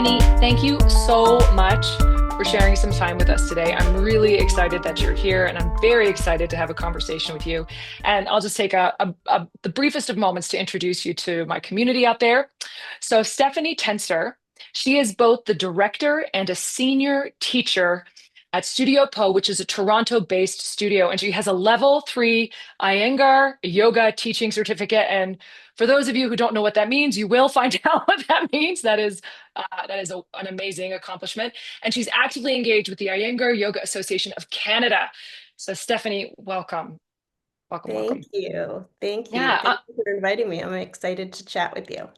Stephanie, thank you so much for sharing some time with us today. I'm really excited that you're here, and I'm very excited to have a conversation with you. And I'll just take the briefest of moments to introduce you to my community out there. So, Stephanie Tencer, she is both the director and a senior teacher at Studio Po, which is a Toronto-based studio, and she has a level 3 Iyengar Yoga teaching certificate. And for those of you who don't know what that means, you will find out what that means. That is an amazing accomplishment. And she's actively engaged with the Iyengar Yoga Association of Canada. So, Stephanie, welcome. Welcome, welcome. Thank you. Thank you. Yeah, Thank you for inviting me. I'm excited to chat with you.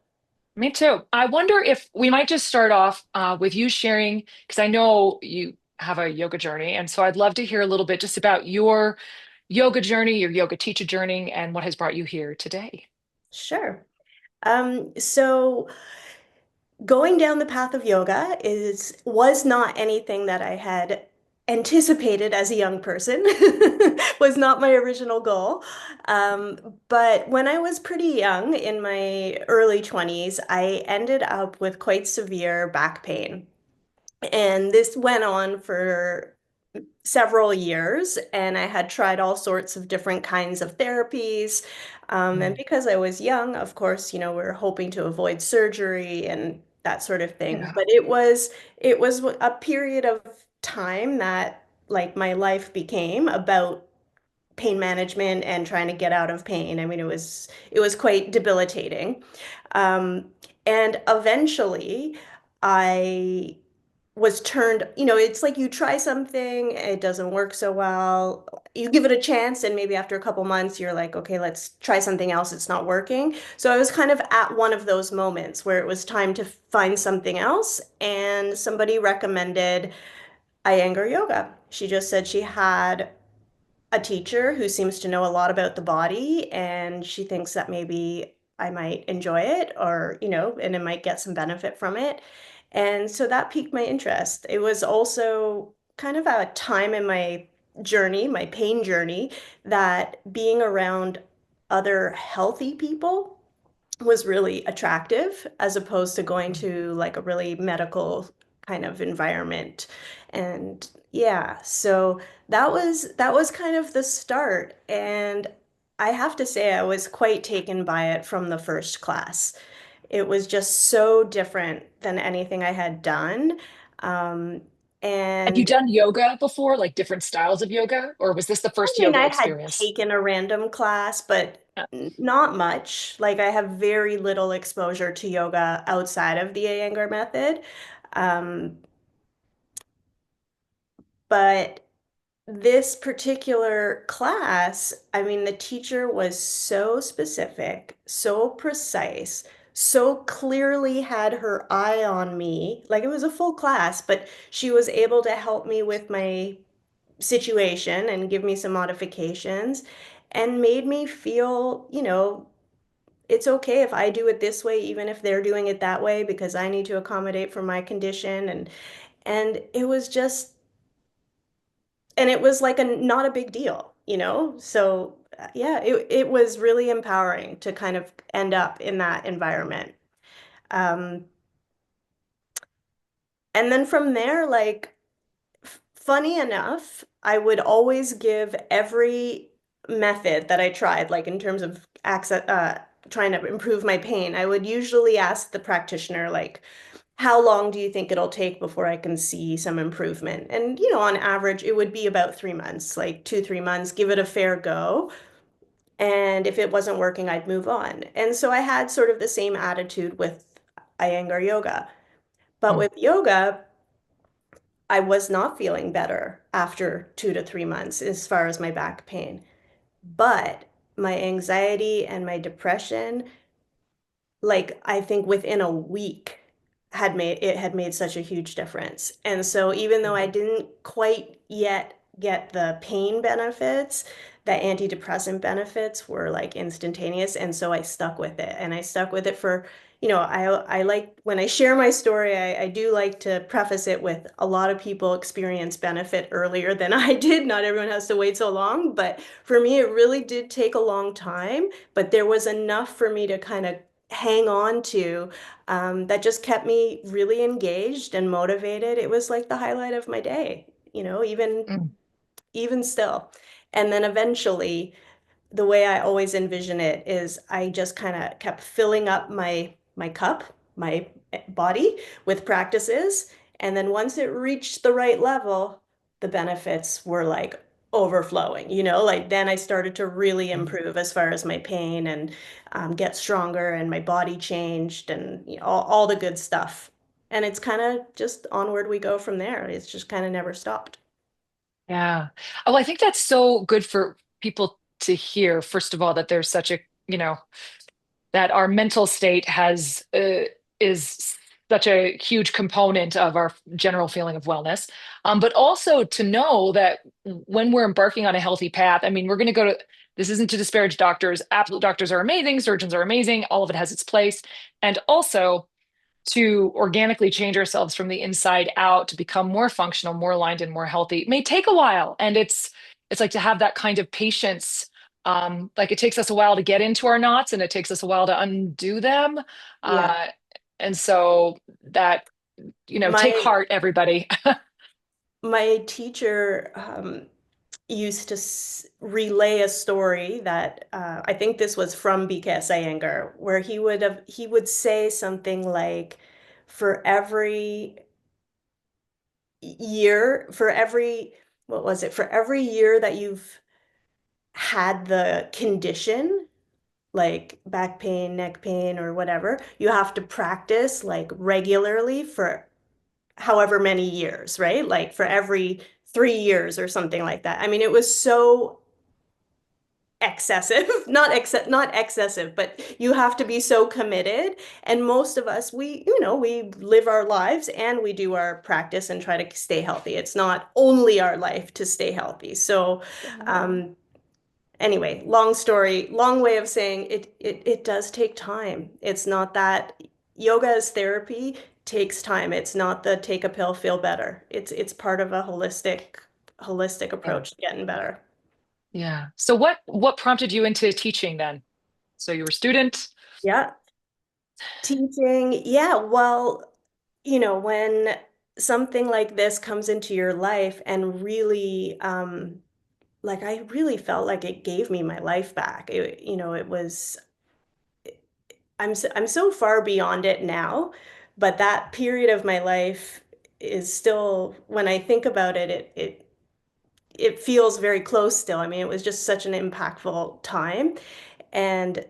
me too. I wonder if we might just start off with you sharing, because I know you have a yoga journey. And so I'd love to hear a little bit just about your yoga journey, your yoga teacher journey, and what has brought you here today. Sure. So going down the path of yoga was not anything that I had anticipated as a young person. Was not my original goal. But when I was pretty young, in my early 20s, I ended up with quite severe back pain. And this went on for several years, and I had tried all sorts of different kinds of therapies. And Mm. because I was young, of course, we're hoping to avoid surgery and that sort of thing. Yeah. But it was a period of time that like my life became about pain management and trying to get out of pain. I mean, it was quite debilitating. Um, and eventually I was turned, it's like you try something, it doesn't work so well. You give it a chance, and maybe after a couple months, you're like, okay, let's try something else. It's not working. So I was kind of at one of those moments where it was time to find something else, and somebody recommended Iyengar Yoga. She just said she had a teacher who seems to know a lot about the body, and she thinks that maybe I might enjoy it, or, and I might get some benefit from it. And so that piqued my interest. It was also kind of a time in my journey, my pain journey, that being around other healthy people was really attractive as opposed to going to like a really medical kind of environment. And yeah, so that was kind of the start. And I have to say I was quite taken by it from the first class. It was just so different than anything I had done. Um, Have you and done yoga before, like different styles of yoga, or was this the I first mean, yoga I had experience? taken a random class, but Yeah. not much. Like I have very little exposure to yoga outside of the Iyengar method. Um, but this particular class, I mean, the teacher was so specific, so precise, so clearly had her eye on me. Like it was a full class, but she was able to help me with my situation and give me some modifications and made me feel, it's okay if I do it this way, even if they're doing it that way, because I need to accommodate for my condition. And it was just, and it was like not a big deal. So yeah, it was really empowering to kind of end up in that environment. Um, and then from there, like funny enough, I would always give every method that I tried, like in terms of access, trying to improve my pain, I would usually ask the practitioner, like, how long do you think it'll take before I can see some improvement? And, on average, it would be about 3 months, like 2, 3 months, give it a fair go. And if it wasn't working, I'd move on. And so I had sort of the same attitude with Iyengar yoga. But Mm. with yoga, I was not feeling better after 2 to 3 months as far as my back pain. But my anxiety and my depression, like I think within a week had made such a huge difference. And so even though I didn't quite yet get the pain benefits, the antidepressant benefits were like instantaneous. And so I stuck with it. And I stuck with it for, I like when I share my story, I do like to preface it with a lot of people experience benefit earlier than I did. Not everyone has to wait so long, but for me, it really did take a long time, but there was enough for me to kind of hang on to, that just kept me really engaged and motivated. It was like the highlight of my day, Mm. even still. And then eventually, the way I always envision it is I just kind of kept filling up my cup, my body with practices, and then once it reached the right level, the benefits were like overflowing, like then I started to really Mm. improve as far as my pain and get stronger and my body changed and all the good stuff. And it's kind of just onward we go from there. It's just kind of never stopped. Yeah. Oh, I think that's so good for people to hear, first of all, that there's such a, you know, that our mental state is such a huge component of our general feeling of wellness. But also to know that when we're embarking on a healthy path, I mean, we're going to go to, this isn't to disparage doctors. Absolute doctors are amazing, surgeons are amazing, all of it has its place. And also to organically change ourselves from the inside out to become more functional, more aligned, and more healthy. It may take a while, and it's like to have that kind of patience. Like it takes us a while to get into our knots, and it takes us a while to undo them. Yeah. Uh, and so that, take My heart, everybody. my teacher used to relay a story that I think this was from BKS Iyengar, where he would say something like, for every year, for every what was it? For every year that you've had the condition, like back pain, neck pain, or whatever, you have to practice like regularly for however many years, right? Like for every 3 years or something like that. I mean, it was so excessive, not excessive, but you have to be so committed. And most of us, we live our lives and we do our practice and try to stay healthy. It's not only our life to stay healthy. So, um, anyway, long story, long way of saying it does take time. It's not that yoga as therapy takes time. It's not the take a pill, feel better. It's part of a holistic Yeah. approach to getting better. Yeah. So what prompted you into teaching then? So you were a student? Yeah. Teaching, yeah, well, when something like this comes into your life and really, like I really felt like it gave me my life back. It was, I'm so far beyond it now, but that period of my life is still, when I think about it, it feels very close still. I mean, it was just such an impactful time. And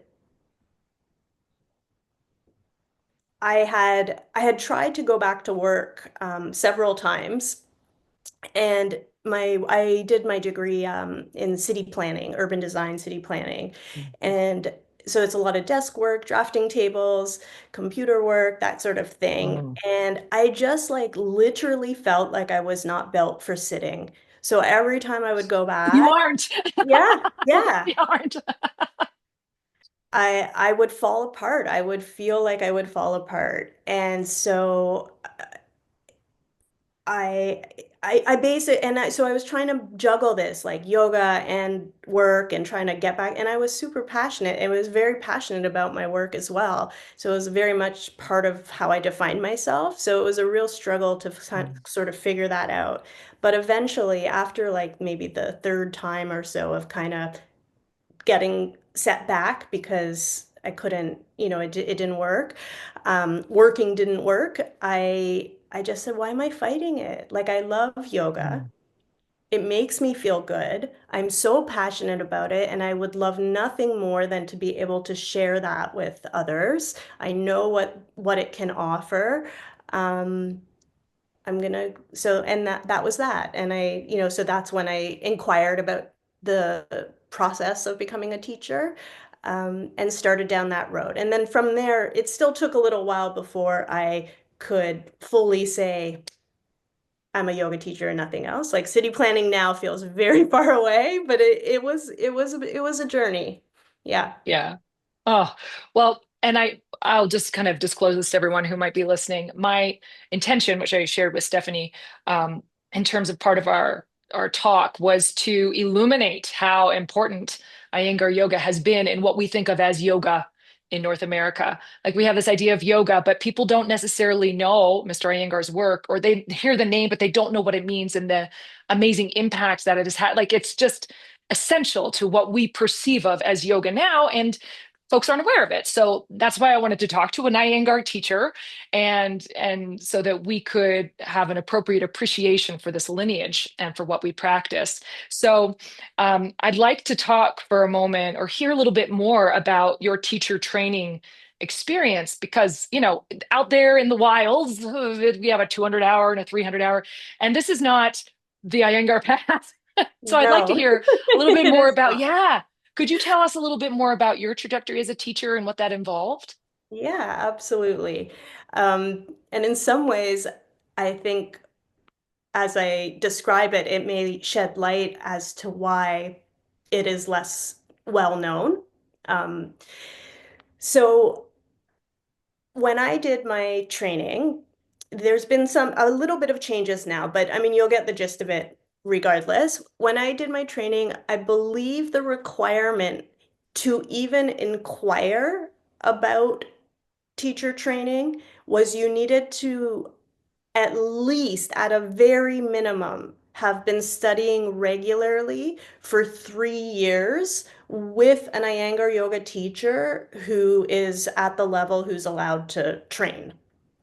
I had tried to go back to work several times, and my I did my degree in city planning, urban design, city planning, and so it's a lot of desk work, drafting tables, computer work, that sort of thing. Mm. And I just like literally felt like I was not built for sitting. So every time I would go You back, aren't. yeah, yeah, You aren't. I would fall apart. I would feel like I would fall apart. And so I I base it and so I was trying to juggle this like yoga and work and trying to get back, and I was super passionate and was very passionate about my work as well. So it was very much part of how I defined myself. So it was a real struggle to Mm. sort of figure that out. But eventually, after like maybe the third time or so of kind of getting set back because I couldn't, it didn't work. Working didn't work. I just said, why am I fighting it? Like I love yoga. Mm. It makes me feel good. I'm so passionate about it, and I would love nothing more than to be able to share that with others. I know what it can offer. Um, and that was that. And so that's when I inquired about the process of becoming a teacher, and started down that road. And then from there, it still took a little while before I could fully say I'm a yoga teacher and nothing else. Like city planning now feels very far away, but it was a journey. Yeah. Yeah. Oh, well, and I'll just kind of disclose this to everyone who might be listening. My intention, which I shared with Stephanie, in terms of part of our talk, was to illuminate how important Iyengar yoga has been in what we think of as yoga in North America. Like we have this idea of yoga, but people don't necessarily know Mr. Iyengar's work, or they hear the name, but they don't know what it means and the amazing impact that it has had. Like it's just essential to what we perceive of as yoga now. And folks aren't aware of it. So that's why I wanted to talk to an Iyengar teacher and so that we could have an appropriate appreciation for this lineage and for what we practice. So I'd like to talk for a moment or hear a little bit more about your teacher training experience because, out there in the wilds, we have a 200-hour and a 300-hour, and this is not the Iyengar path. So I'd like to No, hear a little bit it more is about, not. yeah. Could you tell us a little bit more about your trajectory as a teacher and what that involved? Yeah, absolutely. And in some ways, I think as I describe it, it may shed light as to why it is less well known. Um, so when I did my training, there's been a little bit of changes now, but I mean, you'll get the gist of it regardless. When I did my training, I believe the requirement to even inquire about teacher training was you needed to at least at a very minimum have been studying regularly for 3 years with an Iyengar yoga teacher who is at the level who's allowed to train.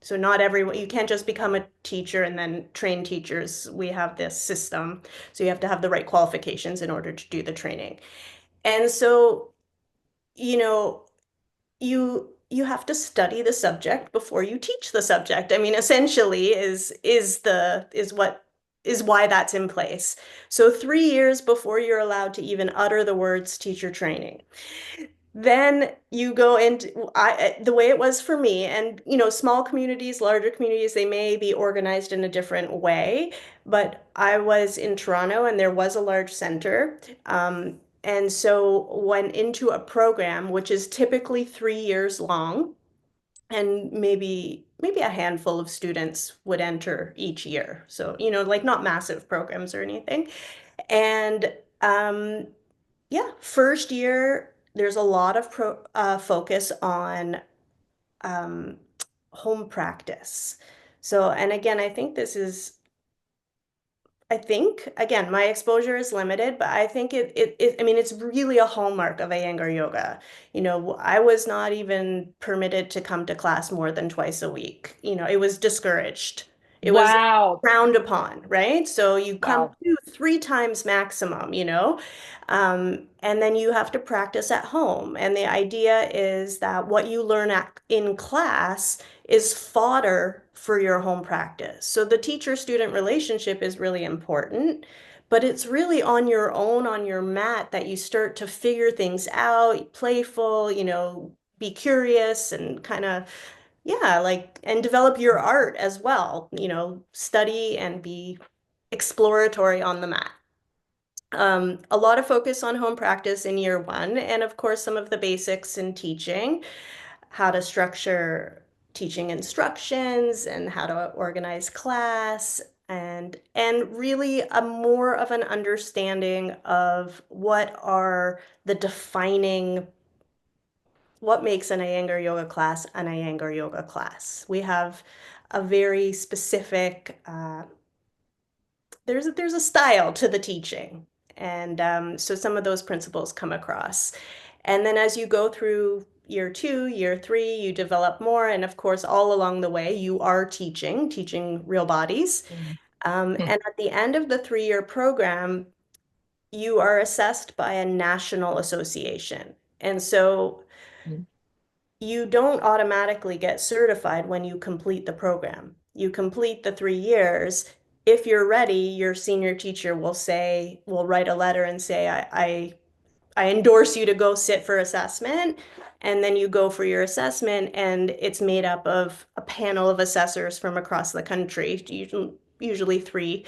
So not everyone, you can't just become a teacher and then train teachers. We have this system. So you have to have the right qualifications in order to do the training. And so, you know, you have to study the subject before you teach the subject. I mean, essentially is why that's in place. So 3 years before you're allowed to even utter the words teacher training. Then you go into the way it was for me, and small communities, larger communities, they may be organized in a different way, but I was in Toronto and there was a large center. And so went into a program which is typically 3 years long, and maybe a handful of students would enter each year. So, like not massive programs or anything. And yeah, first year, there's a lot of focus on um, home practice. So, and again, I think, again, my exposure is limited, but I think I mean, it's really a hallmark of Iyengar yoga. I was not even permitted to come to class more than twice a week. It was discouraged. It was Wow. frowned upon, right? So you come Wow. 2, 3 times maximum, and then you have to practice at home. And the idea is that what you learn in class is fodder for your home practice. So the teacher-student relationship is really important, but it's really on your own, on your mat, that you start to figure things out, playful, be curious and kind of, yeah, like, and develop your art as well, study and be exploratory on the mat. A lot of focus on home practice in year one, and of course, some of the basics in teaching, how to structure teaching instructions and how to organize class, and really a more of an understanding of what makes an Iyengar yoga class an Iyengar yoga class. We have a very specific there's a style to the teaching, and so some of those principles come across. And then as you go through year two, year three, you develop more, and of course, all along the way, you are teaching real bodies. Mm. And at the end of the 3 year program, you are assessed by a national association. And so Mm. you don't automatically get certified when you complete the program. You complete the 3 years. If you're ready, your senior teacher will write a letter and say, I endorse you to go sit for assessment. And then you go for your assessment, and it's made up of a panel of assessors from across the country, usually three,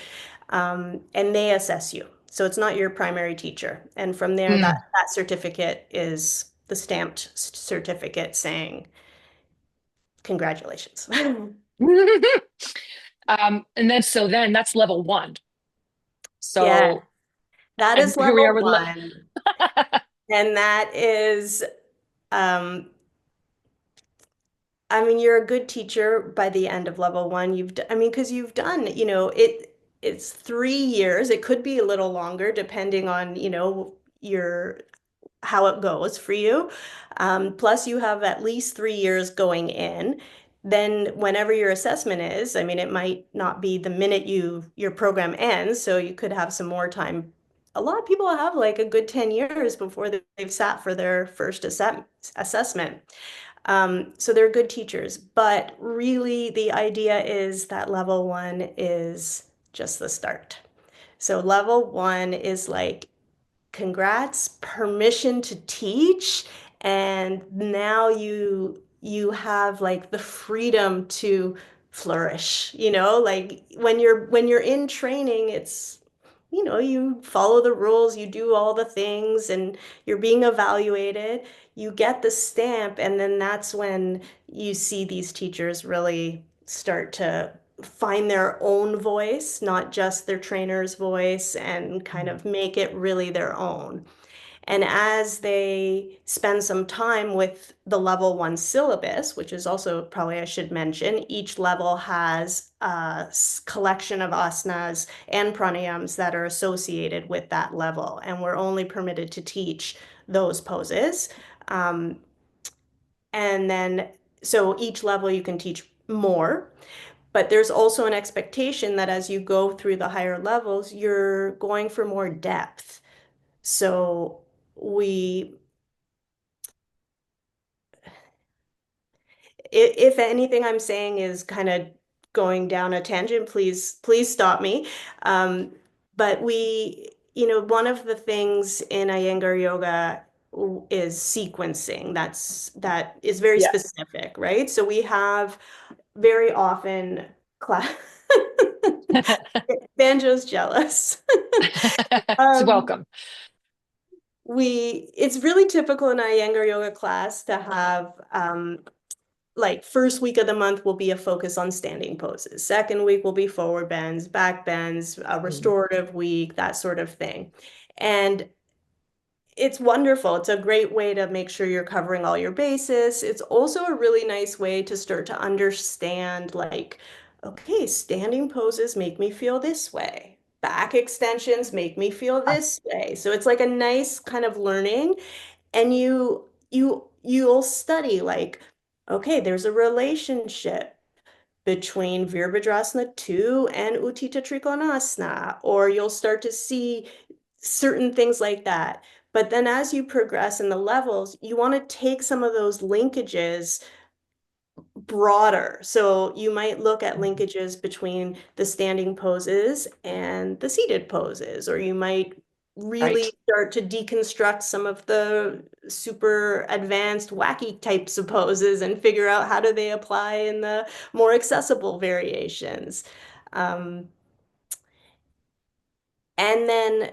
and they assess you. So it's not your primary teacher. And from there, that, Mm. that certificate is the stamped certificate saying, congratulations. And then that's level one. Yeah, So, that and is here we are level with one. And that is, um, I mean, you're a good teacher by the end of level one. I mean, because you've done, it's 3 years. It could be a little longer depending on, your how it goes for you. Plus, you have at least 3 years going in. Then, whenever your assessment is, I mean, it might not be the minute your program ends, so you could have some more time. A lot of people have like a good 10 years before they've sat for their first assessment. So they're good teachers, but really the idea is that level one is just the start. So level one is like, congrats, permission to teach, and now you have like the freedom to flourish. Like when you're in training, it's you follow the rules, you do all the things, and you're being evaluated. You get the stamp, and then that's when you see these teachers really start to find their own voice, not just their trainer's voice, and kind Mm. of make it really their own. And as they spend some time with the level one syllabus, which is also probably I should mention, each level has a collection of asanas and pranayams that are associated with that level. And we're only permitted to teach those poses. Um, and then, so each level you can teach more. But there's also an expectation that as you go through the higher levels, you're going for more depth. So we, if anything I'm saying is kind of going down a tangent, please stop me. Um, but one of the things in Iyengar Yoga is sequencing. That is very Yeah. specific, right? So we have very often class. Banjo's jealous. It's Um, welcome. it's really typical in a Iyengar yoga class to have like first week of the month will be a focus on standing poses. Second week will be forward bends, back bends, a Mm. restorative week, that sort of thing. And it's wonderful. It's a great way to make sure you're covering all your bases. It's also a really nice way to start to understand, like, okay, standing poses make me feel this way. Back extensions make me feel Ah, this way. So it's like a nice kind of learning. And you'll study like, okay, there's a relationship between Virabhadrasana 2 and Utthita Trikonasana, or you'll start to see certain things like that. But then as you progress in the levels, you want to take some of those linkages broader. So you might look at mm. linkages between the standing poses and the seated poses, or you might Right. really start to deconstruct some of the super advanced wacky types of poses and figure out how do they apply in the more accessible variations. Um, and then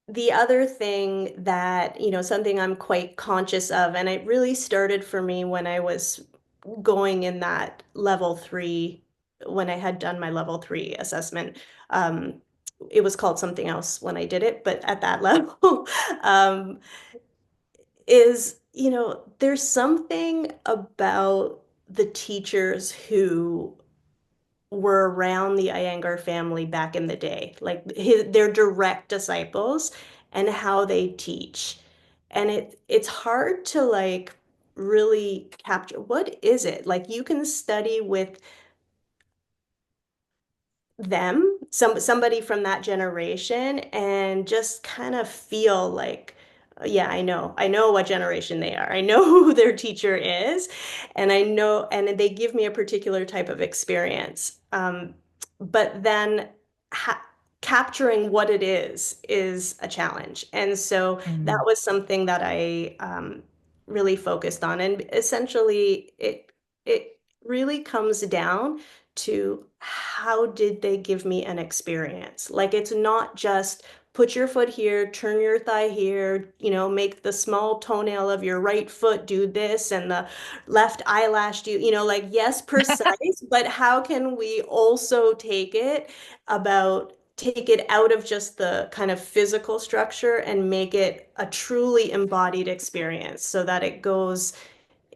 the other thing that, something I'm quite conscious of, and it really started for me when I was going in that level three, when I had done my level three assessment. Um, it was called something else when I did it, but at that level, um, there's something about the teachers who were around the Iyengar family back in the day, like their direct disciples and how they teach. And it's hard to like really capture what is it? Like you can study with them, somebody from that generation, and just kind of feel like, yeah, I know what generation they are. I know who their teacher is, and I know, and they give me a particular type of experience. But then ha capturing what it is a challenge. And so that Mm. was something that I really focused on. And essentially, it really comes down to how did they give me an experience? Like it's not just put your foot here, turn your thigh here, make the small toenail of your right foot do this and the left eyelash do, like yes, precise, but how can we also take it out of just the kind of physical structure and make it a truly embodied experience so that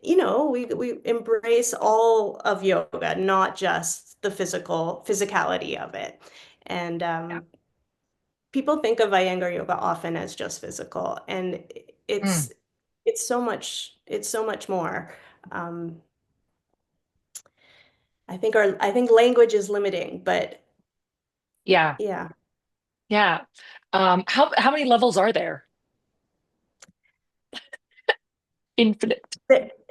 we embrace all of yoga, not just the physicality of it. And Yeah. people think of Iyengar yoga often as just physical, and Mm. it's it's so much more. Um, I think language is limiting, but Yeah. yeah. Yeah. How many levels are there? Infinite.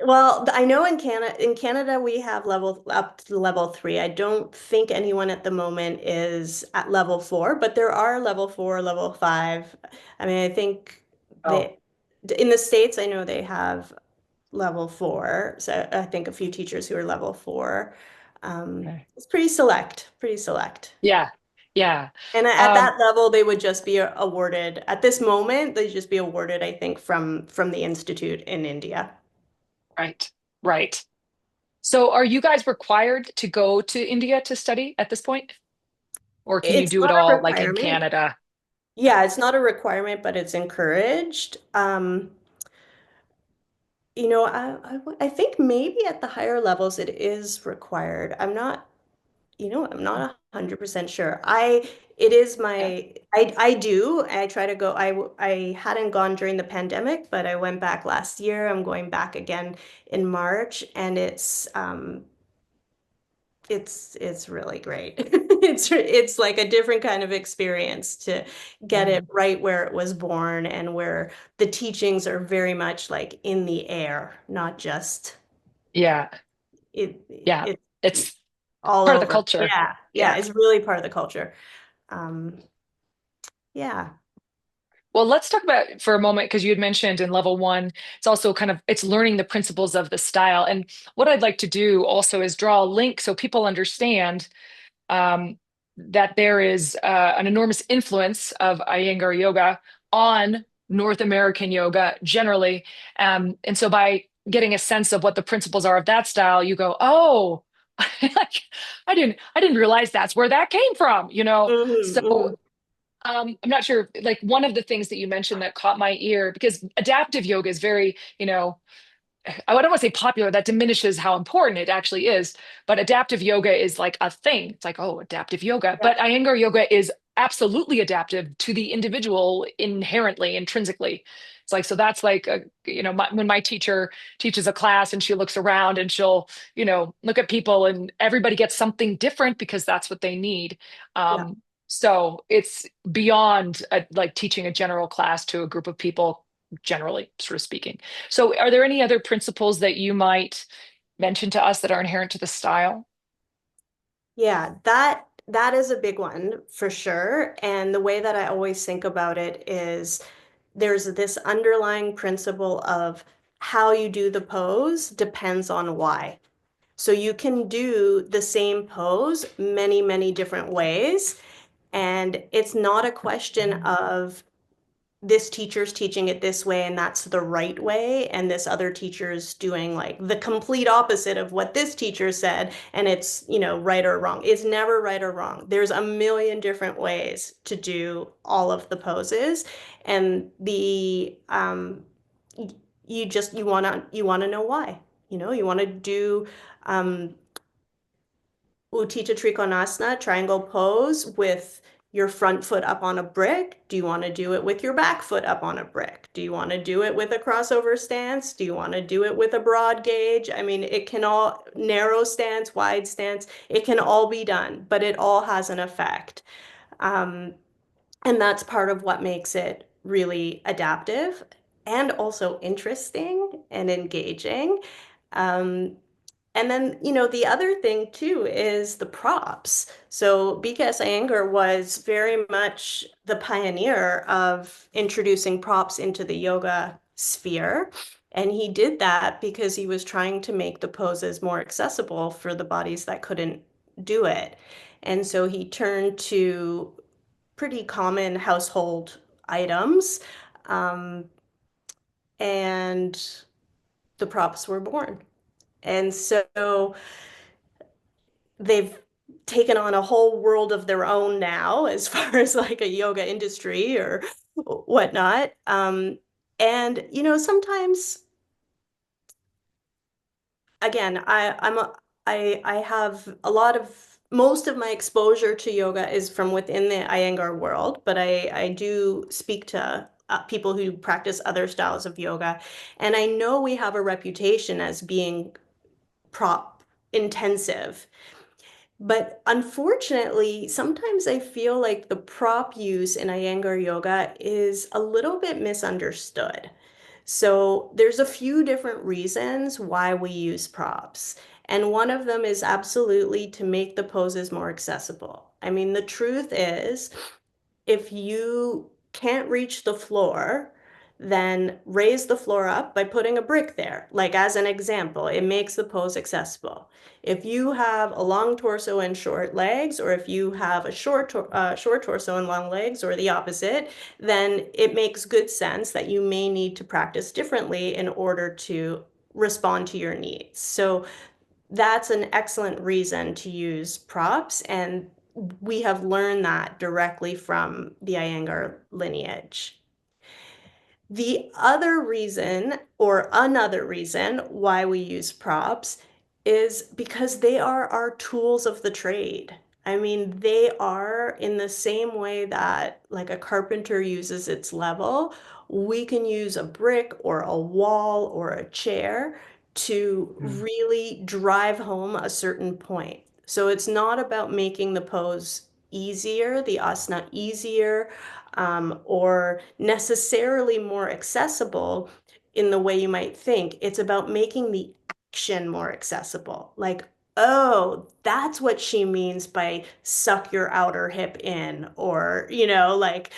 Well, I know in Canada we have level up to level 3. I don't think anyone at the moment is at level 4, but there are level 4, level 5. I mean, I think Oh, they in the States, I know they have level 4. So I think a few teachers who are level 4. okay. It's pretty select, pretty select. Yeah. Yeah. And at Um, that level, they would just be awarded, at this moment, they'd just be awarded, I think, from the institute in India. right. Right. So are you guys required to go to India to study at this point? Or can you It's do it not a all like in requirement. Canada? Yeah, it's not a requirement, but it's encouraged. I think maybe at the higher levels it is required. I'm not 100% sure. It is Yeah. I try to go. I hadn't gone during the pandemic, but I went back last year. I'm going back again in March, and it's really great. It's like a different kind of experience to get it Mm. right where it was born and where the teachings are very much like in the air, not just Yeah. it Yeah. it's It's all part of the over. culture. Yeah. Yeah, Yeah. it's really part of the culture. Um, yeah. Well, let's talk about for a moment because you had mentioned in level one, it's also kind of it's learning the principles of the style. And what I'd like to do also is draw a link so people understand that there is an enormous influence of Iyengar yoga on North American yoga generally. And so by getting a sense of what the principles are of that style, you go, oh, like I didn't realize that's where that came from, you know? Hmm. So I'm not sure, like one of the things that you mentioned that caught my ear, because adaptive yoga is very, I don't want to say popular, that diminishes how important it actually is. But adaptive yoga is like a thing. It's like, oh, adaptive yoga. Yeah. But Iyengar yoga is absolutely adaptive to the individual inherently, intrinsically. It's like, so that's like, when my teacher teaches a class and she looks around and she'll, look at people and everybody gets something different because that's what they need. Yeah. So it's beyond like teaching a general class to a group of people, generally, sort of speaking. So, are there any other principles that you might mention to us that are inherent to the style? Yeah, that is a big one for sure. And the way that I always think about it is there's this underlying principle of how you do the pose depends on why. So you can do the same pose many, many different ways. And it's not a question of this teacher's teaching it this way and that's the right way, and this other teacher's doing like the complete opposite of what this teacher said, and it's, right or wrong. It's never right or wrong. There's a million different ways to do all of the poses, and you want to know why. You want to do um, Utthita Trikonasana, triangle pose with your front foot up on a brick? Do you want to do it with your back foot up on a brick? Do you want to do it with a crossover stance? Do you want to do it with a broad gauge? I mean, it can all narrow stance, wide stance, it can all be done, but it all has an effect. Um, and that's part of what makes it really adaptive and also interesting and engaging. Um, and then, the other thing too is the props. So BKS Iyengar was very much the pioneer of introducing props into the yoga sphere. And he did that because he was trying to make the poses more accessible for the bodies that couldn't do it. And so he turned to pretty common household items, um, and the props were born. And so they've taken on a whole world of their own now as far as like a yoga industry or whatnot. And sometimes again, I have a lot of most of my exposure to yoga is from within the Iyengar world, but I do speak to people who practice other styles of yoga, and I know we have a reputation as being prop intensive. But unfortunately, sometimes I feel like the prop use in Iyengar yoga is a little bit misunderstood. So there's a few different reasons why we use props. And one of them is absolutely to make the poses more accessible. I mean, the truth is, if you can't reach the floor, then raise the floor up by putting a brick there. Like as an example, it makes the pose accessible. If you have a long torso and short legs, or if you have a short torso and long legs, or the opposite, then it makes good sense that you may need to practice differently in order to respond to your needs. So that's an excellent reason to use props, and we have learned that directly from the Iyengar lineage. The other reason, or another reason, why we use props is because they are our tools of the trade. I mean, they are in the same way that, like a carpenter uses its level, we can use a brick or a wall or a chair to Mm. really drive home a certain point. So it's not about making the pose easier, the asana easier, or necessarily more accessible in the way you might think. It's about making the action more accessible. Like, oh, that's what she means by suck your outer hip in, or, like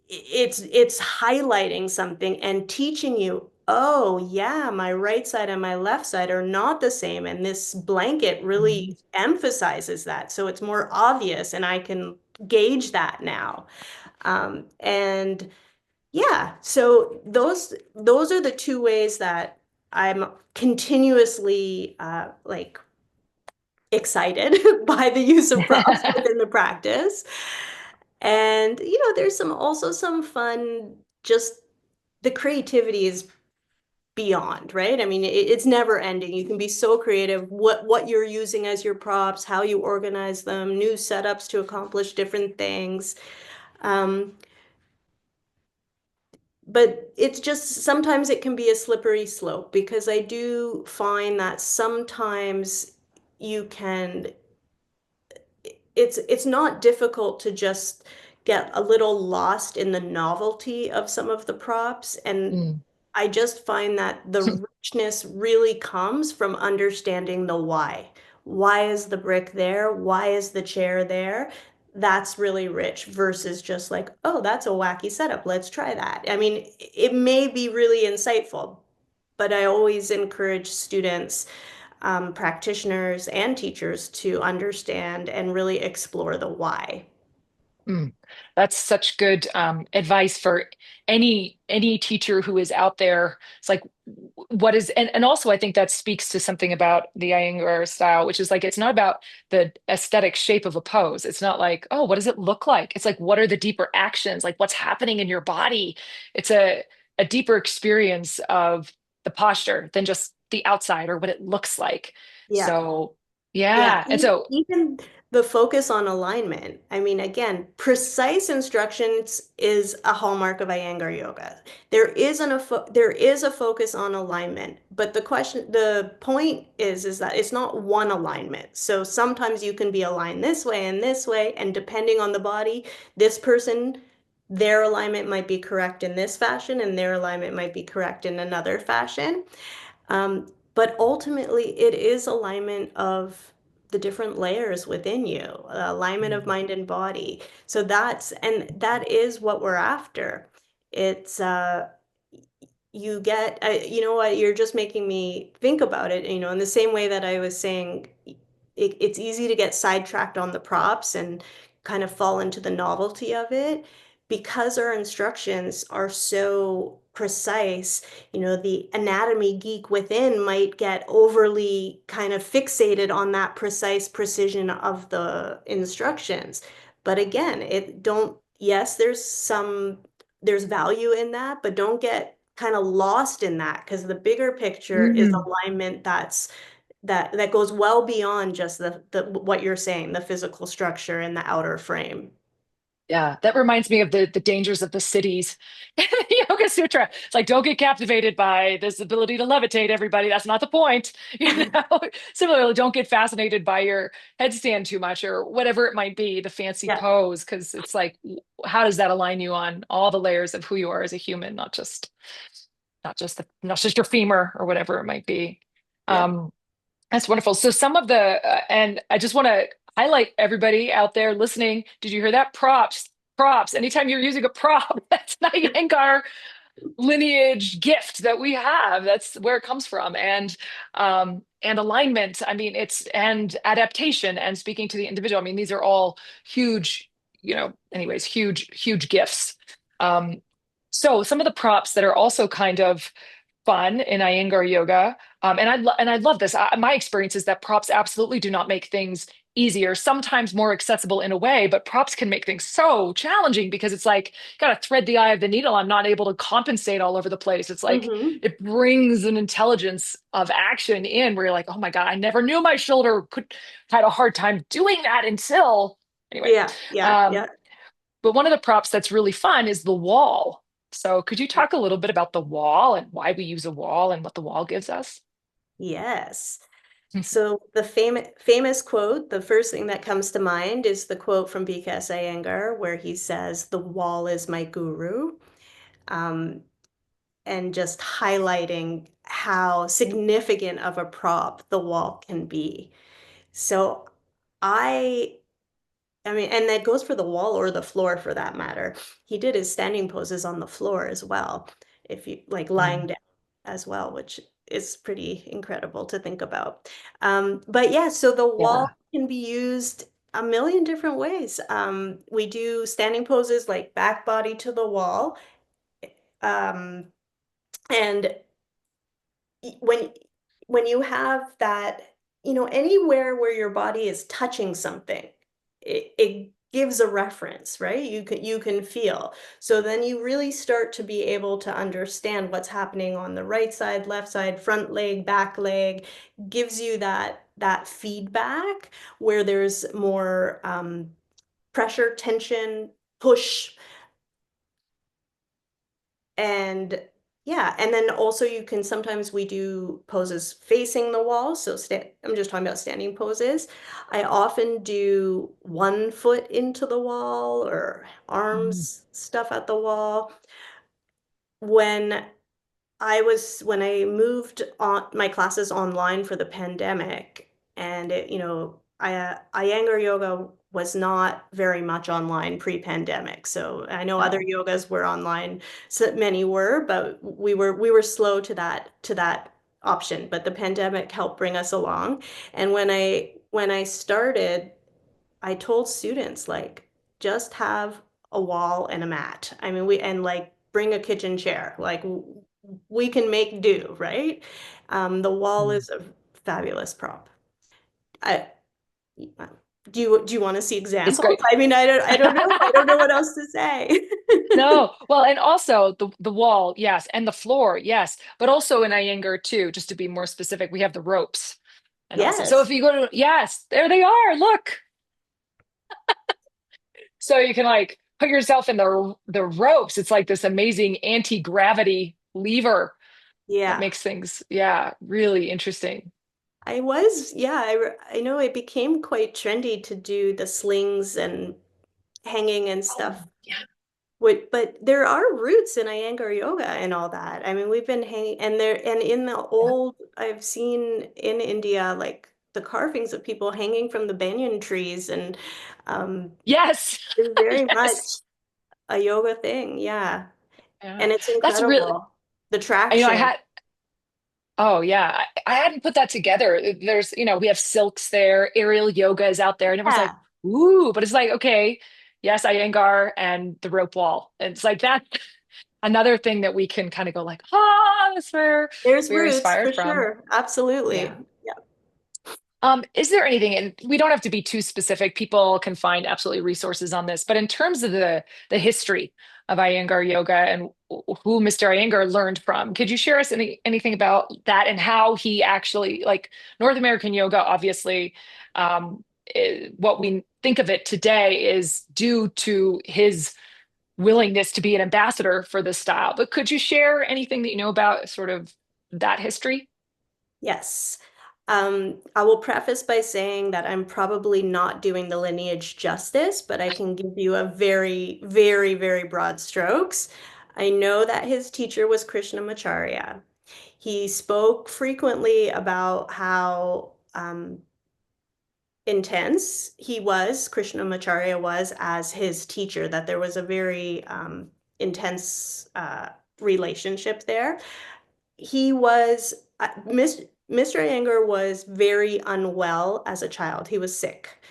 it's highlighting something and teaching you, oh, yeah, my right side and my left side are not the same. And this blanket Mm. really emphasizes that. So it's more obvious, and I can gauge that now. And yeah, so those are the two ways that I'm continuously like excited by the use of props within the practice. And there's some fun, just the creativity is beyond, right? I mean, it's never ending. You can be so creative, what you're using as your props, how you organize them, new setups to accomplish different things. Um, but it's just sometimes it can be a slippery slope, because I do find that sometimes you can it's not difficult to just get a little lost in the novelty of some of the props, and Mm. I just find that the richness really comes from understanding the why. Why is the brick there? Why is the chair there? That's really rich versus just like, oh, that's a wacky setup. Let's try that. I mean, it may be really insightful, but I always encourage students, practitioners, and teachers to understand and really explore the why. Mm. That's such good advice for any teacher who is out there. It's like, what is, and also I think that speaks to something about the Iyengar style, which is like it's not about the aesthetic shape of a pose. It's not like, oh, what does it look like? It's like, what are the deeper actions? Like what's happening in your body? It's a deeper experience of the posture than just the outside or what it looks like. Yeah. So Yeah, yeah. And so even the focus on alignment. I mean, again, precise instructions is a hallmark of Iyengar yoga. There is a focus on alignment, but the point is that it's not one alignment. So sometimes you can be aligned this way, and depending on the body, this person, their alignment might be correct in this fashion, and their alignment might be correct in another fashion. But ultimately, it is alignment of the different layers within you, alignment of mm, mind and body. So that is what we're after. It's you get, you know what, you're just making me think about it, in the same way that I was saying, it's easy to get sidetracked on the props and kind of fall into the novelty of it, because our instructions are so precise. The anatomy geek within might get overly kind of fixated on that precise precision of the instructions. But again, it don't, yes, there's value in that, but don't get kind of lost in that because the bigger picture is Mm. alignment that goes well beyond just the what you're saying, the physical structure and the outer frame. Yeah, that reminds me of the dangers of the cities in the Yoga Sutra. It's like, don't get captivated by this ability to levitate, everybody. That's not the point. Similarly, don't get fascinated by your headstand too much or whatever it might be, the fancy Yeah, pose, because it's like, how does that align you on all the layers of who you are as a human, not just your femur or whatever it might be. yeah. Um, that's wonderful. So some of the, and I just want to highlight everybody out there listening. Did you hear that? Props, props. Anytime you're using a prop, that's not Iyengar lineage gift that we have. That's where it comes from. And alignment. I mean, it's and adaptation and speaking to the individual. I mean, these are all huge, anyways, huge gifts. Um, so some of the props that are also kind of fun in Iyengar yoga. And I love this. My experience is that props absolutely do not make things easier, sometimes more accessible in a way, but props can make things so challenging because it's like, got to thread the eye of the needle. I'm not able to compensate all over the place. It's like, Hmm. it brings an intelligence of action in where you're like, oh my God, I never knew my shoulder could, had a hard time doing that until, anyway. Yeah, yeah, Um, yeah. but one of the props that's really fun is the wall. So could you talk a little bit about the wall and why we use a wall and what the wall gives us? Yes. So the famous quote, the first thing that comes to mind is the quote from BKS Iyengar, where he says, "The wall is my guru," um, and just highlighting how significant of a prop the wall can be. So I I mean, and that goes for the wall or the floor for that matter. He did his standing poses on the floor as well, if you like lying Mm. down as well, which is pretty incredible to think about. But yeah, so the wall Yeah. can be used a million different ways. We do standing poses like back body to the wall. Um, and when you have that, anywhere where your body is touching something, it gives a reference, right? You can feel. So then you really start to be able to understand what's happening on the right side, left side, front leg, back leg, gives you that feedback where there's more pressure, tension, push, and yeah, and then also you can sometimes we do poses facing the wall. So I'm just talking about standing poses. I often do one foot into the wall or Mm. arms stuff at the wall. When when I moved on my classes online for the pandemic, and Iyengar yoga was not very much online pre-pandemic. So I know other No. yogas were online, so many were, but we were slow to that option. But the pandemic helped bring us along. And when I started, I told students like just have a wall and a mat. I mean, like bring a kitchen chair. Like we can make do, right? The wall Mm. is a fabulous prop. I do you want to see It's examples? great. I mean, I don't know. I don't know what else to say. No, well, and also the wall, yes, and the floor, yes, but also in Iyengar too, just to be more specific, we have the ropes. And also, so if Yes. you go to, yes, there they are. Look. So you can like put yourself in the ropes. It's like this amazing anti-gravity lever that Yeah. makes things, yeah, really interesting. Yeah, I know it became quite trendy to do the slings and hanging and Oh, stuff. yeah. But there are roots in Iyengar yoga and all that. I mean, we've been hanging, and in the Yeah. old, I've seen in India, like the carvings of people hanging from the banyan trees, and um, Yes. it's very much Yes. a yoga thing. Yeah, Yeah. and it's That's really, incredible. The I traction. had, oh yeah, I hadn't put that together. There's, we have silks there, aerial yoga is out there, and everyone's like, Yeah, ooh, but it's like, okay, yes, Iyengar and the rope wall. And it's like that another thing that we can kind of go like, that's where there's we are roots inspired for from. sure. Absolutely. Yeah. Yeah. Is there anything, and we don't have to be too specific, people can find absolutely resources on this, but in terms of the history of Iyengar Yoga and who Mr. Iyengar learned from. Could you share us anything about that and how he actually, like North American yoga, obviously, what we think of it today is due to his willingness to be an ambassador for this style. But could you share anything that you know about sort of that history? Yes. I will preface by saying that I'm probably not doing the lineage justice, but I can give you a very, very, very broad strokes. I know that his teacher was Krishnamacharya. He spoke frequently about how intense Krishnamacharya was as his teacher, that there was a very intense relationship there. He was Mr. Iyengar was very unwell as a child. He was sick.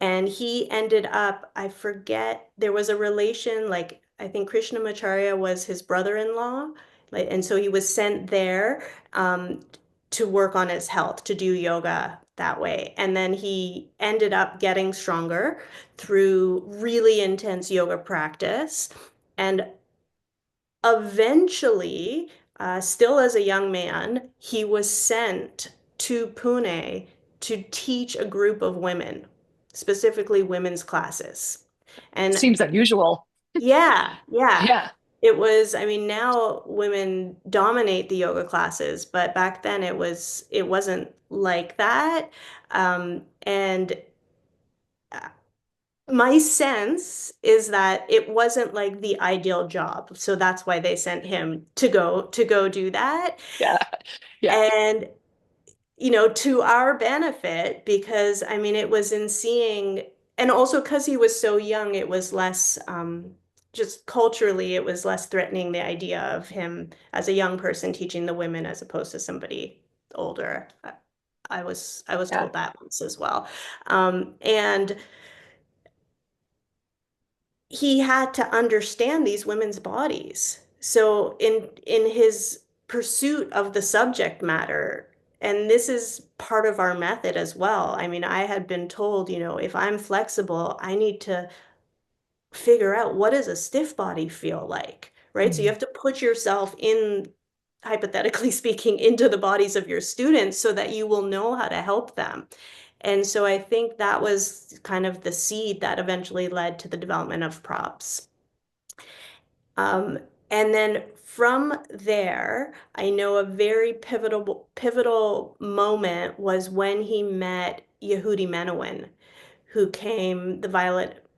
And he ended up, I forget, there was a relation, like I think Krishnamacharya was his brother-in-law, like, and so he was sent there to work on his health, to do yoga that way. And then he ended up getting stronger through really intense yoga practice. And eventually, still as a young man, he was sent to Pune to teach a group of women, specifically women's classes. And Seems unusual. yeah, yeah, Yeah, it was, I mean, now women dominate the yoga classes, but back then it wasn't like that. And my sense is that it wasn't like the ideal job. So that's why they sent him to go do that. yeah, yeah, And to our benefit, because I mean it was in seeing, and also because he was so young, it was less just culturally it was less threatening, the idea of him as a young person teaching the women as opposed to somebody older. I was yeah. told that once as well. And he had to understand these women's bodies. So in his pursuit of the subject matter, and this is part of our method as well. I mean, I had been told, if I'm flexible, I need to figure out what does a stiff body feel like, right? So you Mm. have to put yourself in, hypothetically speaking, into the bodies of your students so that you will know how to help them. And so I think that was kind of the seed that eventually led to the development of props. Um, and then from there, I know a very pivotal moment was when he met Yehudi Menuhin, who came the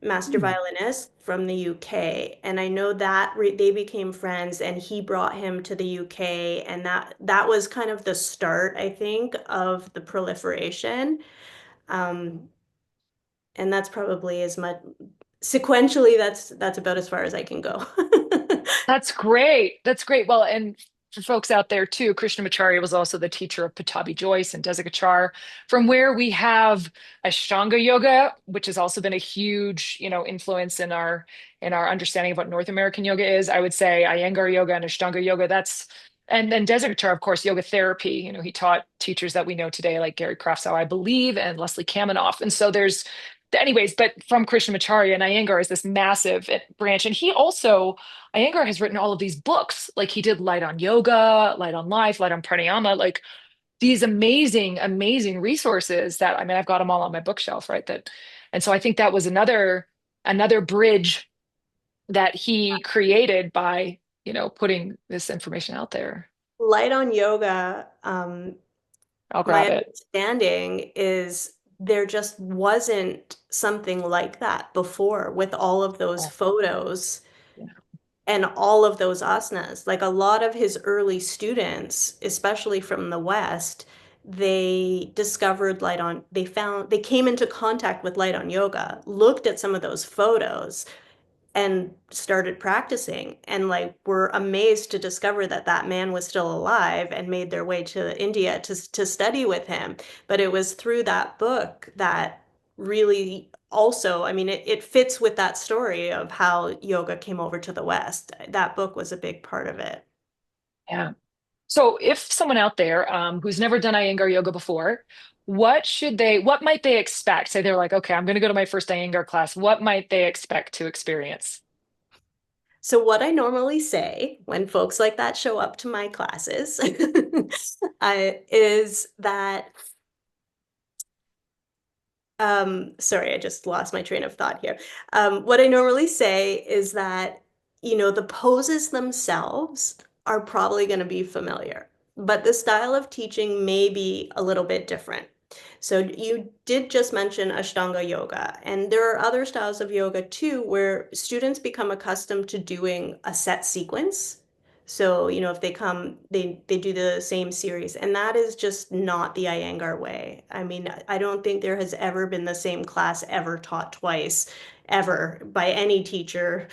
master Mm. violinist from the UK. And I know that they became friends, and he brought him to the UK, and that was kind of the start, I think, of the proliferation. Um, and that's probably as much sequentially, that's about as far as I can go. That's great. That's great. Well, and for folks out there too, Krishnamacharya was also the teacher of Patabi Joyce and Desikachar, from where we have Ashtanga yoga, which has also been a huge, influence in our understanding of what North American yoga is. I would say Iyengar yoga and Ashtanga yoga. And then Desikachar, of course, yoga therapy. He taught teachers that we know today, like Gary Craftsau, I believe, and Leslie Kaminoff. And so anyways, but from Krishnamacharya and Iyengar is this massive branch. And he also, Iyengar has written all of these books. Like he did Light on Yoga, Light on Life, Light on Pranayama, like these amazing, amazing resources that, I mean, I've got them all on my bookshelf, right? And so I think that was another bridge that he created by, putting this information out there. Light on yoga, I'll my grab it. understanding is there just wasn't something like that before, with all of those Oh, photos yeah. and all of those asanas. Like a lot of his early students, especially from the West, they came into contact with light on yoga, looked at some of those photos, and started practicing, and like were amazed to discover that that man was still alive, and made their way to India to study with him. But it was through that book that really also, I mean, it fits with that story of how yoga came over to the West. That book was a big part of it. Yeah. So if someone out there who's never done Iyengar yoga before, what might they expect? Say they're like, okay, I'm going to go to my first Iyengar class. What might they expect to experience? So what I normally say when folks like that show up to my classes is that sorry, I just lost my train of thought here. What I normally say is that, the poses themselves are probably going to be familiar, but the style of teaching may be a little bit different. So you did just mention Ashtanga yoga, and there are other styles of yoga too, where students become accustomed to doing a set sequence. So, if they come, they do the same series, and that is just not the Iyengar way. I mean, I don't think there has ever been the same class ever taught twice, ever by any teacher.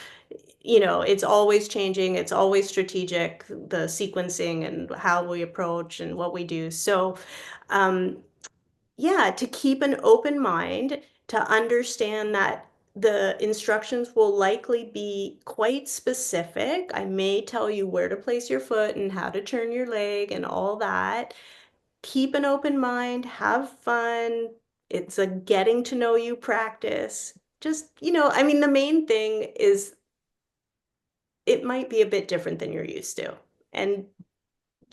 It's always changing, it's always strategic, the sequencing and how we approach and what we do. So, um, yeah, to keep an open mind, to understand that the instructions will likely be quite specific. I may tell you where to place your foot and how to turn your leg and all that. Keep an open mind, have fun. It's a getting to know you practice. Just, I mean, the main thing is it might be a bit different than you're used to. And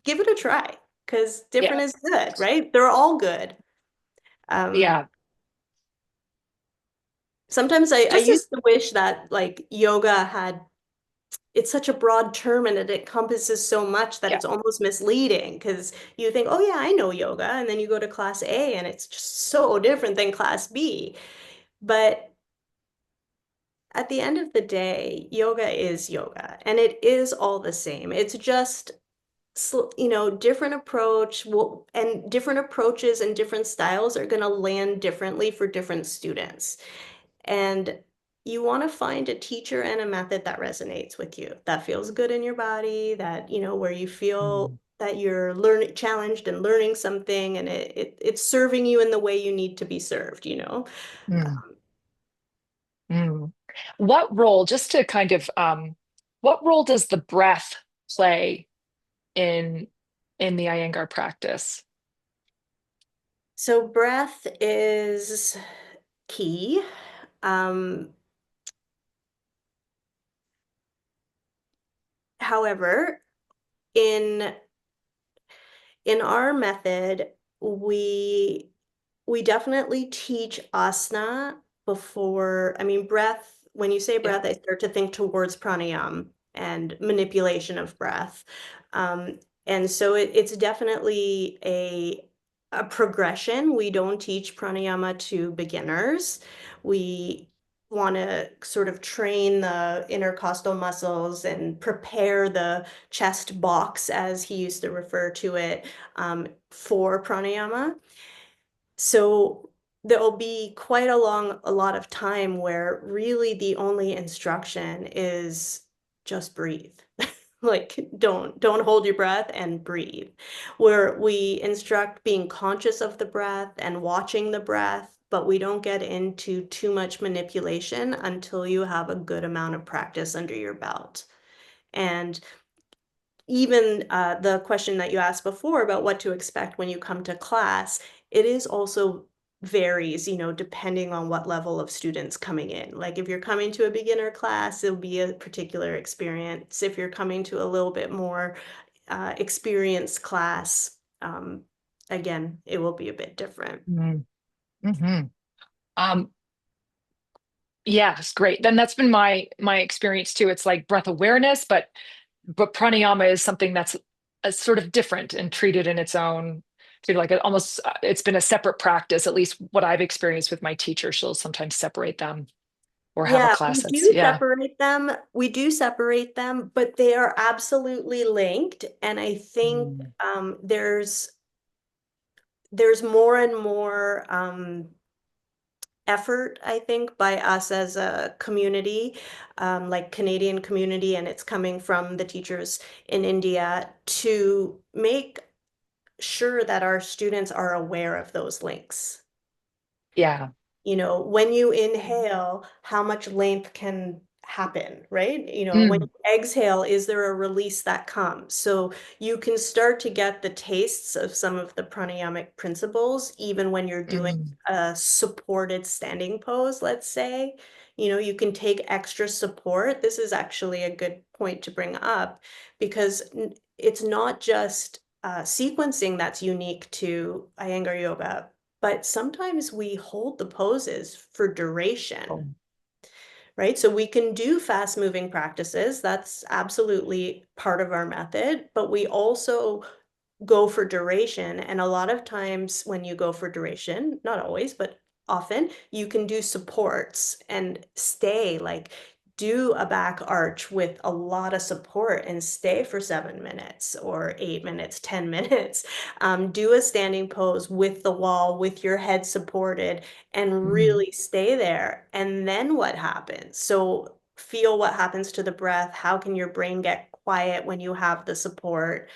give it a try because Yeah. different is good, right? They're all good. Um, Yeah. Sometimes I Just used as, to wish that like yoga had, it's such a broad term and it encompasses so much that yeah. it's almost misleading because you think, oh yeah, I know yoga. And then you go to class A and it's just so different than class B. But at the end of the day, yoga is yoga and it is all the same. It's just, different approach and different approaches and different styles are going to land differently for different students. And you want to find a teacher and a method that resonates with you, that feels good in your body, that, where you feel Mm, that you're learning, challenged and learning something, and it's serving you in the way you need to be served. mm, mm. What role, just to kind of, what role does the breath play in in the Iyengar practice? So breath is key. Um, However, in in our method, we we definitely teach asana before, I mean, breath, when you say Yeah. breath, I start to think towards pranayama and manipulation of breath. Um, and so it's definitely a progression. We don't teach pranayama to beginners. We want to sort of train the intercostal muscles and prepare the chest box, as he used to refer to it, for pranayama. So there'll be quite a lot of time where really the only instruction is just breathe. Like don't hold your breath and breathe. Where we instruct being conscious of the breath and watching the breath, but we don't get into too much manipulation until you have a good amount of practice under your belt. And even the question that you asked before about what to expect when you come to class, it is also varies, depending on what level of students coming in. Like if you're coming to a beginner class, it'll be a particular experience. If you're coming to a little bit more experienced class, again, it will be a bit different. Mm, hmm. Um, yes, great. Then that's been my experience too. It's like breath awareness, but pranayama is something that's sort of different and treated in its own, treated like it almost it's been a separate practice, at least what I've experienced with my teacher. She'll sometimes separate them or have a Yeah, class that's, yeah. we do separate them, but they are absolutely linked. And I think Mm, there's more and more effort, I think, by us as a community, like Canadian community, and it's coming from the teachers in India to make sure that our students are aware of those links. yeah. When you inhale, how much length can happen, right? When Mm, you exhale, is there a release that comes? So you can start to get the tastes of some of the pranayamic principles, even when you're doing mm, a supported standing pose, let's say. You can take extra support. This is actually a good point to bring up because it's not just sequencing that's unique to Iyengar Yoga, but sometimes we hold the poses for duration, oh, right? So we can do fast moving practices. That's absolutely part of our method, but we also go for duration. And a lot of times when you go for duration, not always, but often, you can do supports and stay, like do a back arch with a lot of support and stay for 7 minutes or 8 minutes, 10 minutes. Do a standing pose with the wall, with your head supported, and mm, really stay there. And then what happens? So feel what happens to the breath. How can your brain get quiet when you have the support?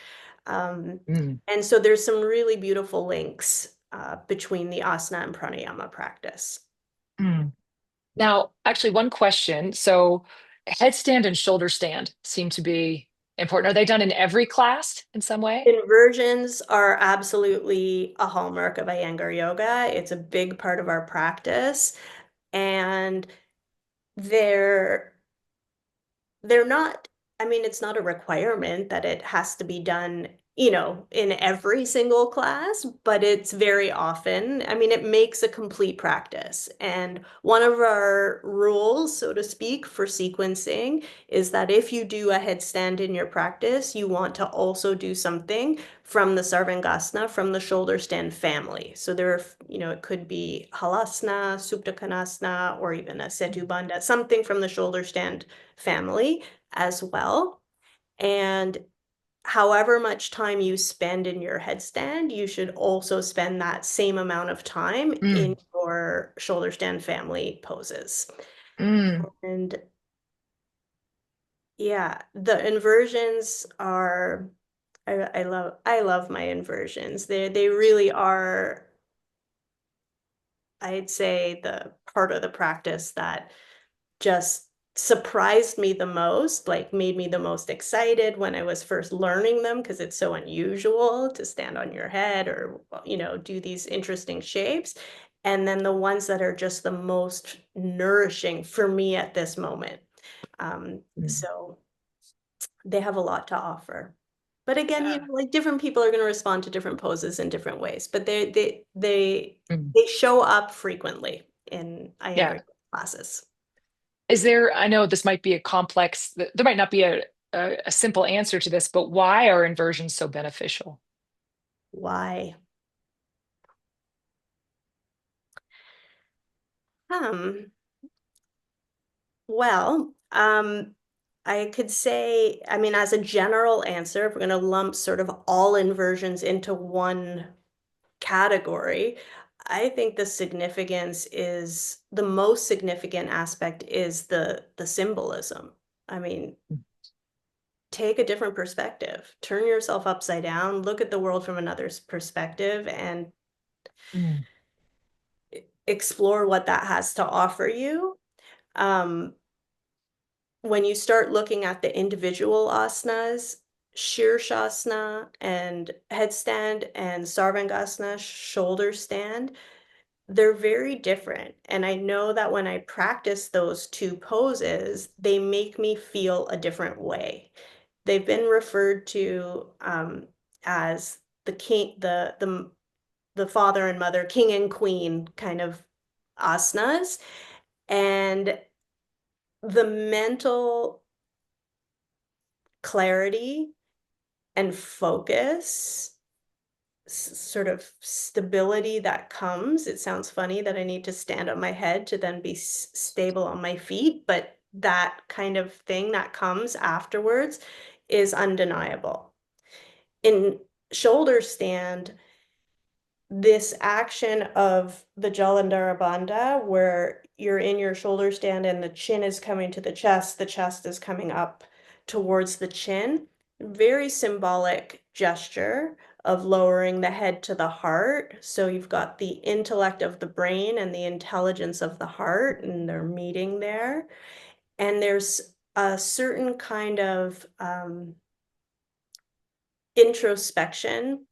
Um, mm, and so there's some really beautiful links between the asana and pranayama practice. mm. Now, actually, one question. So, headstand and shoulder stand seem to be important. Are they done in every class in some way? Inversions are absolutely a hallmark of Iyengar Yoga. It's a big part of our practice, and they're they're not, I mean, it's not a requirement that it has to be done, in every single class, but it's very often. I mean, it makes a complete practice. And one of our rules, so to speak, for sequencing is that if you do a headstand in your practice, you want to also do something from the Sarvangasana, from the shoulder stand family. So it could be Halasana, Supta Konasana, or even a Setu Bandha, something from the shoulder stand family as well. And however much time you spend in your headstand, you should also spend that same amount of time in Mm, your shoulder stand family poses. mm, And yeah, the inversions are, I love my inversions. They really are, I'd say, the part of the practice that just surprised me the most, like made me the most excited when I was first learning them because it's so unusual to stand on your head or, do these interesting shapes. And then the ones that are just the most nourishing for me at this moment. mm. So they have a lot to offer. But again, Yeah. like different people are going to respond to different poses in different ways, but Mm. they show up frequently in Iyengar Yeah. classes. Is there, I know this might be a complex, there might not be a simple answer to this, but why are inversions so beneficial? Why? Um, well, I could say, I mean, as a general answer, if we're going to lump sort of all inversions into one category, I think the most significant aspect is the symbolism. I mean, take a different perspective, turn yourself upside down, look at the world from another's perspective, and Mm, explore what that has to offer you. Um, when you start looking at the individual asanas, Shirshasana and headstand and Sarvangasana, shoulder stand, they're very different. And I know that when I practice those two poses, they make me feel a different way. They've been referred to as the king, the father and mother, king and queen kind of asanas. And the mental clarity and focus, sort of stability that comes. It sounds funny that I need to stand on my head to then be stable on my feet, but that kind of thing that comes afterwards is undeniable. In shoulder stand, this action of the Jalandhara Bandha, where you're in your shoulder stand and the chin is coming to the chest is coming up towards the chin. Very symbolic gesture of lowering the head to the heart. So you've got the intellect of the brain and the intelligence of the heart, and they're meeting there. And there's a certain kind of introspection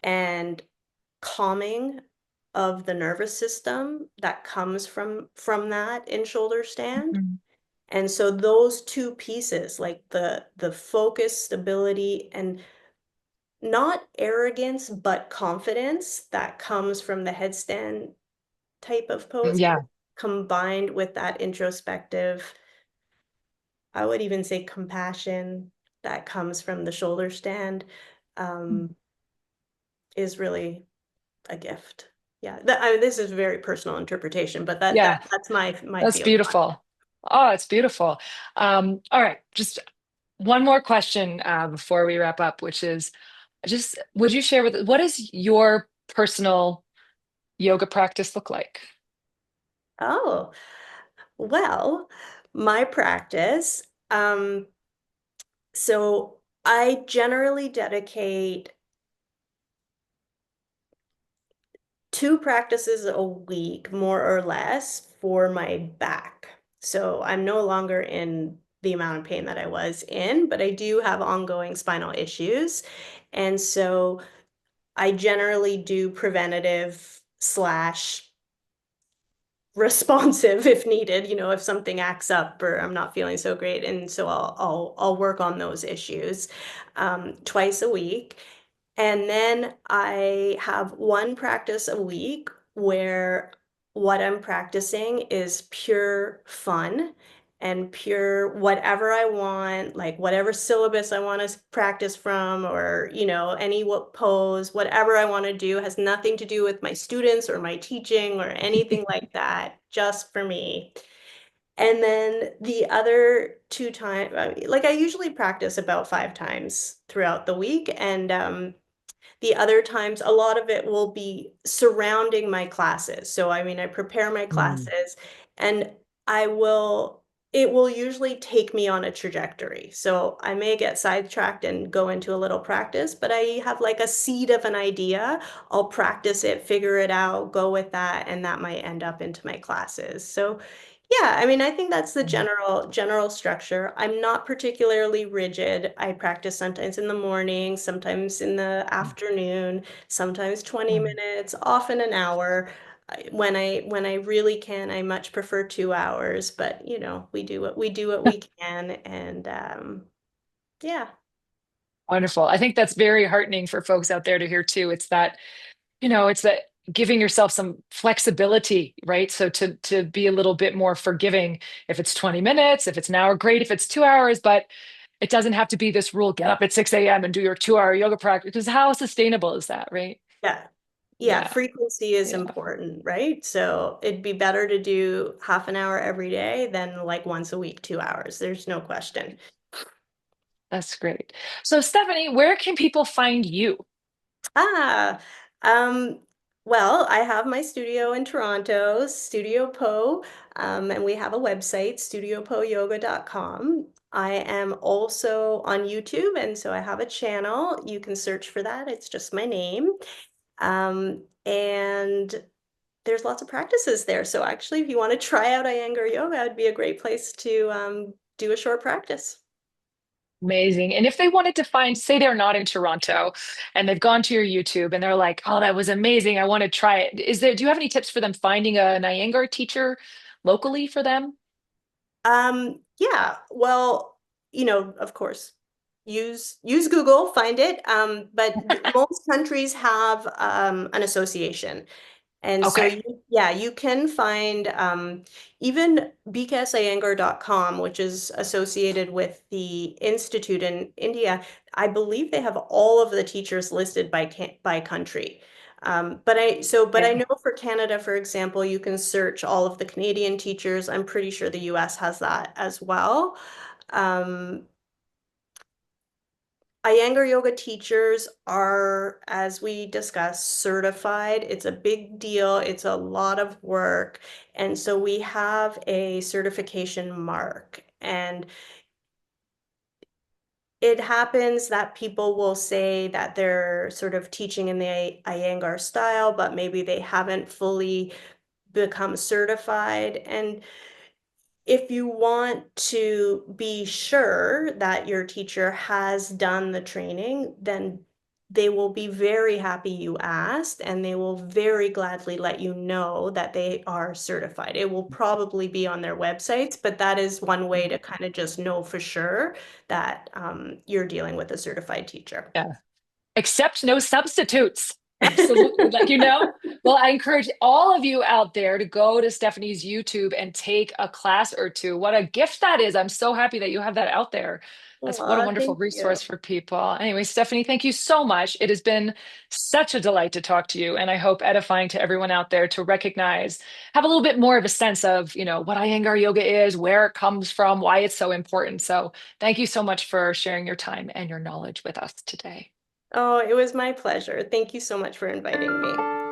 and calming of the nervous system that comes from that in shoulder stand. Mhm. And so those two pieces, like the focus, stability, and not arrogance, but confidence that comes from the headstand type of pose, Yeah. combined with that introspective, I would even say compassion that comes from the shoulder stand, um, is really a gift. Yeah, this is very personal interpretation, but Yeah. that's my That's feeling on beautiful. Oh, it's beautiful. All right. Just one more question before we wrap up, which is just would you share with what does your personal yoga practice look like? it. Oh, well, my practice, so I generally dedicate 2 practices a week, more or less, for my back. So I'm no longer in the amount of pain that I was in, but I do have ongoing spinal issues. And so I generally do preventative slash responsive if needed, if something acts up or I'm not feeling so great. And so I'll work on those issues twice a week. And then I have one practice a week where what I'm practicing is pure fun and pure whatever I want, like whatever syllabus I want to practice from, or, any what pose, whatever I want to do has nothing to do with my students or my teaching or anything like that, just for me. And then the other 2 times, like I usually practice about 5 times throughout the week. And the other times, a lot of it will be surrounding my classes. So, I mean, I prepare my Mm. classes and I will, it will usually take me on a trajectory. So, I may get sidetracked and go into a little practice, but I have like a seed of an idea. I'll practice it, figure it out, go with that, and that might end up into my classes. So, yeah, I mean, I think that's the general structure. I'm not particularly rigid. I practice sometimes in the morning, sometimes in the afternoon, sometimes 20 Mm. minutes, often an hour. When I really can, I much prefer 2 hours, but we do what we can, and yeah. Wonderful. I think that's very heartening for folks out there to hear too. It's that giving yourself some flexibility, right? So to be a little bit more forgiving if it's 20 minutes, if it's an hour, great if it's 2 hours, but it doesn't have to be this rule, get up at 6 a.m. and do your 2 hour yoga practice. Because how sustainable is that, right? Yeah. Yeah, Yeah, frequency is yeah, important, right? So it'd be better to do half an hour every day than like once a week, 2 hours. There's no question. that's great. So, Stephanie, where can people find you? Ah, um, well, I have my studio in Toronto, Studio Po, and we have a website, studiopoyoga.com. I am also on YouTube, and so I have a channel. You can search for that. It's just my name. And there's lots of practices there. So actually, if you want to try out Iyengar Yoga, it'd be a great place to do a short practice. Amazing. And if they wanted to find, say they're not in Toronto and they've gone to your YouTube and they're like, oh, that was amazing. I want to try it. Do you have any tips for them finding an Iyengar teacher locally for them? Yeah, well, of course, use Google, find it. But most countries have an association. And so Okay. yeah, you can find even bksiyengar.com, which is associated with the institute in India. I believe they have all of the teachers listed by country. But I Okay. know for Canada, for example, you can search all of the Canadian teachers. I'm pretty sure the US has that as well. Um, Iyengar yoga teachers are, as we discussed, certified. It's a big deal. It's a lot of work. And so we have a certification mark. And it happens that people will say that they're sort of teaching in the Iyengar style, but maybe they haven't fully become certified. And if you want to be sure that your teacher has done the training, then they will be very happy you asked, and they will very gladly let you know that they are certified. It will probably be on their websites, but that is one way to kind of just know for sure that you're dealing with a certified teacher. Yeah. Accept no substitutes. Absolutely. Well, I encourage all of you out there to go to Stephanie's YouTube and take a class or two. What a gift that is. I'm so happy that you have that out there. What a Aw, wonderful thank resource you. for people. Anyway, Stephanie, thank you so much. It has been such a delight to talk to you, and I hope edifying to everyone out there to recognize, have a little bit more of a sense of, what Iyengar yoga is, where it comes from, why it's so important. So thank you so much for sharing your time and your knowledge with us today. Oh, it was my pleasure. Thank you so much for inviting me.